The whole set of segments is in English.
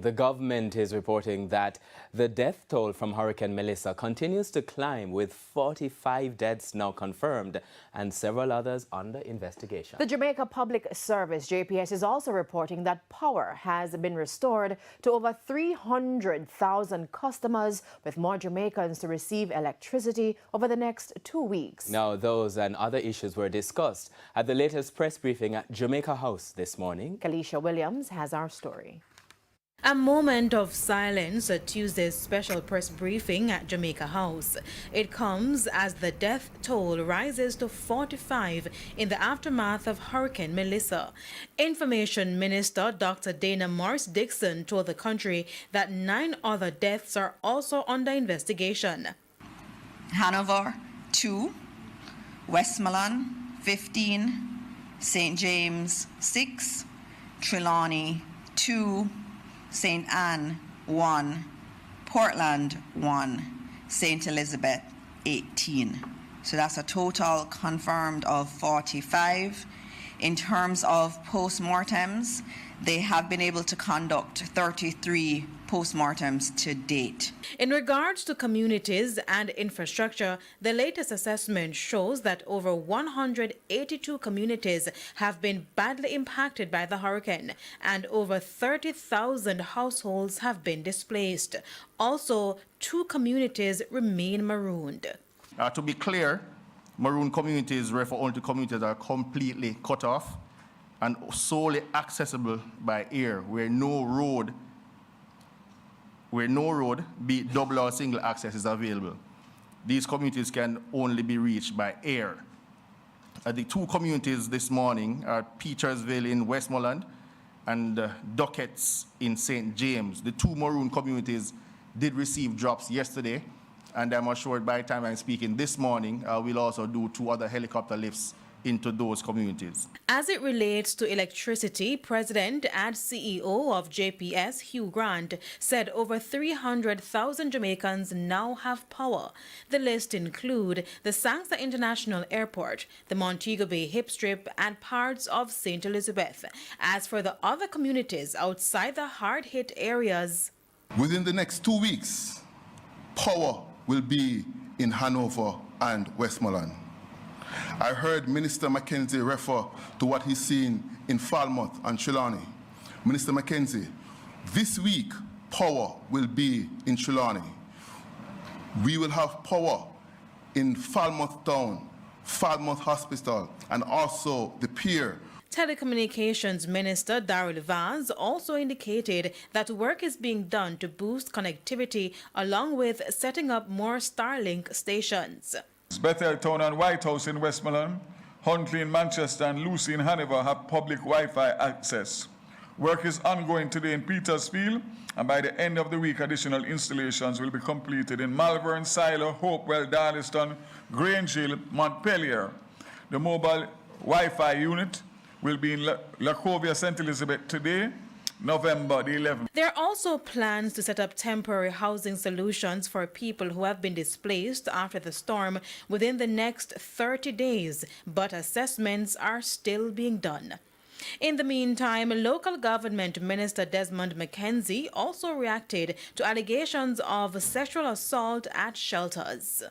The government is reporting that the death toll from Hurricane Melissa continues to climb, with 45 deaths now confirmed and several others under investigation. The Jamaica Public Service, JPS, is also reporting that power has been restored to over 300,000 customers, with more Jamaicans to receive electricity over the next 2 weeks. Now, those and other issues were discussed at the latest press briefing at Jamaica House this morning. Kalisha Williams has our story. A moment of silence at Tuesday's special press briefing at Jamaica House. It comes as the death toll rises to 45 in the aftermath of Hurricane Melissa. Information Minister Dr. Dana Morris-Dixon told the country that 9 other deaths are also under investigation. Hanover, 2. Westmoreland, 15. St. James, 6. Trelawney, 2. St. Anne, 1, Portland, 1, St. Elizabeth, 18. So that's a total confirmed of 45. In terms of post-mortems, they have been able to conduct 33 post-mortems to date. In regards to communities and infrastructure, the latest assessment shows that over 182 communities have been badly impacted by the hurricane, and over 30,000 households have been displaced. Also, 2 communities remain marooned. To be clear, maroon communities refer only to communities that are completely cut off and solely accessible by air, where no road, be it double or single access, is available. These communities can only be reached by air. The 2 communities this morning are Petersville in Westmoreland and Ducketts in St. James. The 2 maroon communities did receive drops yesterday, and I'm assured by the time I'm speaking this morning, we'll also do 2 other helicopter lifts into those communities. As it relates to electricity, President and CEO of JPS, Hugh Grant, said over 300,000 Jamaicans now have power. The list include the Sangster International Airport, the Montego Bay Hip Strip, and parts of St. Elizabeth. As for the other communities outside the hard-hit areas, within the next 2 weeks, power will be in Hanover and Westmoreland. I heard Minister Mackenzie refer to what he's seen in Falmouth and Trelawney. Minister Mackenzie, this week, power will be in Trelawney. We will have power in Falmouth Town, Falmouth Hospital, and also the pier. Telecommunications Minister Darryl Vaz also indicated that work is being done to boost connectivity, along with setting up more Starlink stations. Bethel Town and White House in Westmoreland, Huntley in Manchester, and Lucy in Hanover have public Wi-Fi access. Work is ongoing today in Petersfield, and by the end of the week, additional installations will be completed in Malvern, Silo, Hopewell, Darlington, Grange Hill, Montpelier. The mobile Wi-Fi unit will be in Lacovia, St. Elizabeth today, November the 11th. There are also plans to set up temporary housing solutions for people who have been displaced after the storm within the next 30 days, but assessments are still being done. In the meantime, local government Minister Desmond McKenzie also reacted to allegations of sexual assault at shelters.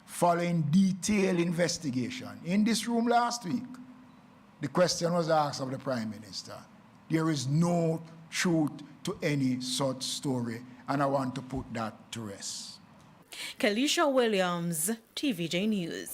Following detailed investigation in this room last week, the question was asked of the Prime Minister. There is no truth to any such story, and I want to put that to rest. Kalisha Williams, TVJ News.